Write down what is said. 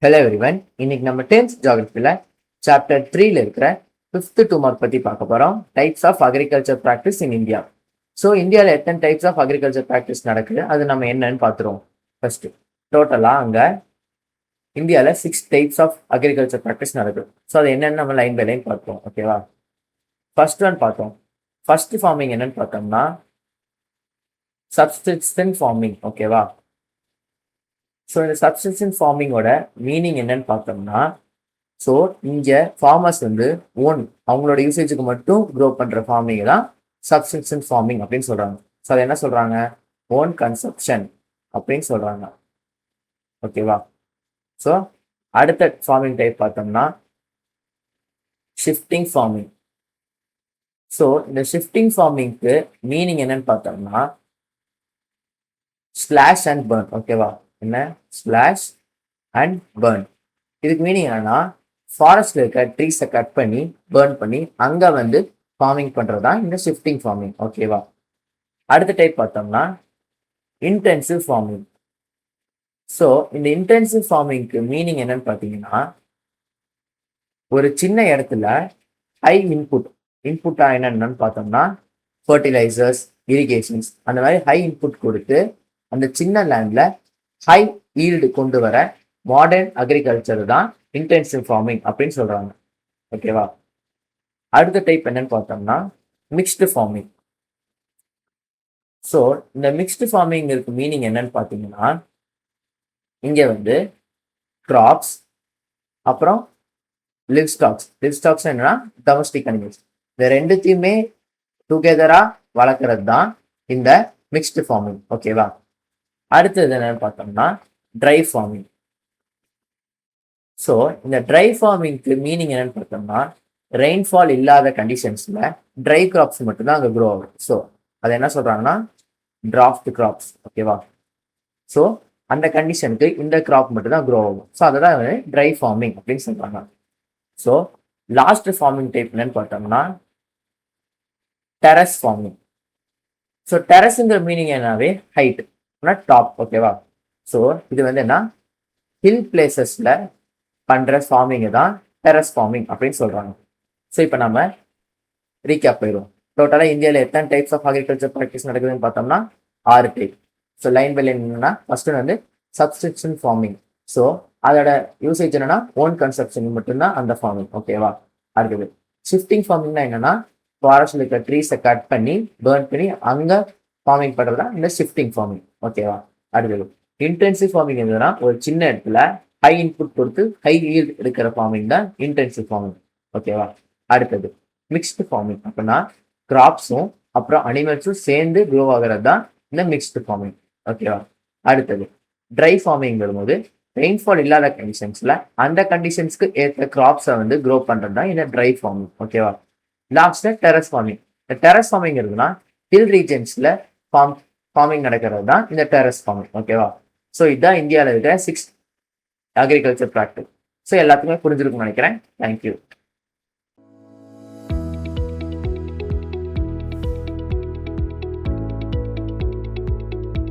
Hello everyone. இன்னைக்கு நம்ம 10th ஜியாகிரபியில் chapter 3ல இருக்கிற 5th 2 மார்க் பற்றி பார்க்க போகிறோம். Types of agriculture practice in India. So இந்தியாவில் எத்தனை டைப்ஸ் ஆஃப் அக்ரிகல்ச்சர் ப்ராக்டிஸ் நடக்குது அது நம்ம என்னன்னு பார்த்துருவோம். ஃபர்ஸ்ட் டோட்டலாக அங்கே இந்தியாவில் 6 டைப்ஸ் ஆஃப் அக்ரிகல்ச்சர் ப்ராக்டிஸ் நடக்குது. ஸோ அது என்னென்னு நம்ம லைன் பை லைன் பார்த்தோம். ஓகேவா? ஃபர்ஸ்ட் ஒன் பார்த்தோம். ஃபர்ஸ்ட் ஃபார்மிங் என்னன்னு பார்த்தோம்னா சப்சிஸ்டன்ட் ஃபார்மிங். ஓகேவா? ஸோ இந்த சப்சிஸ்டன்ட் ஃபார்மிங்கோட மீனிங் என்னன்னு பார்த்தோம்னா, ஸோ இங்கே ஃபார்மர்ஸ் வந்து அவங்களோட யூசேஜுக்கு மட்டும் க்ரோ பண்ணுற ஃபார்மிங் தான் சப்சிஸ்டன்ட் ஃபார்மிங் அப்படின்னு சொல்கிறாங்க. ஸோ அதை என்ன சொல்கிறாங்க? ஓன் கன்சப்ஷன் அப்படின்னு சொல்கிறாங்க. ஓகேவா? ஸோ அடுத்த ஃபார்மிங் டைப் பார்த்தோம்னா ஷிஃப்டிங் ஃபார்மிங். ஸோ இந்த ஷிஃப்டிங் ஃபார்மிங்க்கு மீனிங் என்னன்னு பார்த்தோம்னா ஸ்லாஷ் அண்ட் பர்ன். ஓகேவா? என்ன ஸ்லாஷ் அண்ட் பர்ன்? இதுக்கு மீனிங் என்னன்னா ஃபாரஸ்ட்ல இருக்க ட்ரீஸை கட் பண்ணி பர்ன் பண்ணி அங்கே வந்து ஃபார்மிங் பண்ணுறது தான் இந்த ஷிஃப்டிங் ஃபார்மிங். ஓகேவா? அடுத்த டைப் பார்த்தோம்னா இன்டென்சிவ் ஃபார்மிங். ஸோ இந்த இன்டென்சிவ் ஃபார்மிங்க்கு மீனிங் என்னன்னு பார்த்தீங்கன்னா ஒரு சின்ன இடத்துல ஹை இன்புட்டா என்னன்னு பார்த்தோம்னா ஃபர்டிலைசர்ஸ், இரிகேஷன்ஸ் அந்த மாதிரி ஹை இன்புட் கொடுத்து அந்த சின்ன லேண்ட்ல ஹை ஈல்டு கொண்டு வர மாடர்ன் அக்ரிகல்ச்சர் தான் இன்டென்சிவ் ஃபார்மிங் அப்படின்னு சொல்றாங்க. ஓகேவா? அடுத்த டைப் என்னன்னு பார்த்தோம்னா மிக்ஸ்டு ஃபார்மிங். ஸோ இந்த மிக்ஸ்டு ஃபார்மிங் இருக்கு மீனிங் என்னன்னு பார்த்தீங்கன்னா இங்கே வந்து கிராப்ஸ் அப்புறம் லிவ் ஸ்டாக்ஸ் என்னன்னா டொமஸ்டிக் அனிமல்ஸ், இந்த ரெண்டுத்தையுமே டுகெதரா வளர்க்கறது தான் இந்த மிக்ஸ்டு ஃபார்மிங். ஓகேவா? அடுத்தது என்னன்னு பார்த்தோம்னா ட்ரை ஃபார்மிங். ஸோ இந்த ட்ரை ஃபார்மிங்க்கு மீனிங் என்னன்னு பார்த்தோம்னா ரெயின்ஃபால் இல்லாத கண்டிஷன்ஸ்ல ட்ரை கிராப்ஸ் மட்டும்தான் அங்கே க்ரோ ஆகும். ஸோ அதை என்ன சொல்றாங்கன்னா டிராஃப்ட் கிராப்ஸ். ஓகேவா? ஸோ அந்த கண்டிஷனுக்கு இந்த கிராப் மட்டும் தான் க்ரோ ஆகும். ஸோ அதை தான் ட்ரை ஃபார்மிங் அப்படின்னு சொல்றாங்க. ஸோ லாஸ்ட் ஃபார்மிங் டைப் என்னன்னு பார்த்தோம்னா டெரஸ் ஃபார்மிங். ஸோ டெரஸ்ங்கிற மீனிங் என்னவே ஹைட் டாப். ஓகேவா? ஸோ இது வந்து என்ன ஹில் பிளேசஸ்ல பண்ற ஃபார்மிங் தான் டெரஸ் ஃபார்மிங் அப்படின்னு சொல்றாங்க. ஸோ இப்போ நம்ம ரீகேப் போயிடுவோம். டோட்டலாக இந்தியாவில் எத்தனை டைப்ஸ் ஆஃப் அக்ரிகல்ச்சர் ப்ராக்டிஸ் நடக்குதுன்னு பார்த்தோம்னா 6 type. So line by line என்னன்னா ஃபர்ஸ்ட் வந்து சப்ஸ்டியூஷன் ஃபார்மிங். ஸோ அதோட யூசேஜ் என்னன்னா ஓன் கன்சப்ஷன் மட்டும்தான் அந்த ஃபார்மிங். ஓகேவா? அடுத்தது ஷிஃப்டிங் ஃபார்மிங்னா என்னன்னா ஃபாரஸ்ட்ல இருக்க ட்ரீஸை கட் பண்ணி பர்ன் பண்ணி அங்கே ஃபார்மிங் பண்ணுறது தான் இந்த ஷிஃப்டிங் ஃபார்மிங். ஓகேவா? அடுத்தது இன்டென்சிவ் ஃபார்மிங் எதுனா ஒரு சின்ன இடத்துல ஹை இன்புட் கொடுத்து ஹை ஈல்ட் எடுக்கிற ஃபார்மிங் தான் இன்டென்சிவ் ஃபார்மிங். ஓகேவா? அடுத்தது மிக்ஸ்டு ஃபார்மிங். அப்படின்னா கிராப்ஸும் அப்புறம் அனிமல்ஸும் சேர்ந்து க்ரோ ஆகிறது தான் இந்த மிக்ஸ்டு ஃபார்மிங். ஓகேவா? அடுத்தது ட்ரை ஃபார்மிங் வரும்போது ரெயின்ஃபால் இல்லாத கண்டிஷன்ஸ்ல அந்த கண்டிஷன்ஸ்க்கு ஏற்ற கிராப்ஸை வந்து க்ரோ பண்றது தான் இந்த ட்ரை ஃபார்மிங். ஓகேவா? லாஸ்ட்ல டெரஸ் ஃபார்மிங். இந்த டெரஸ் ஃபார்மிங் இருக்குன்னா ஹில் ரீஜன்ஸ்ல ஃபார்மிங் நடக்கிறது தான் இந்த டெரஸ் ஃபார்மிங். ஓகேவா? ஸோ இதுதான் இந்தியாவில் இருக்கிற 6 அக்ரிகல்ச்சர் ப்ராக்டிஸ். ஸோ எல்லாத்துக்குமே புரிஞ்சிருக்கும்னு நினைக்கிறேன். தேங்க்யூ.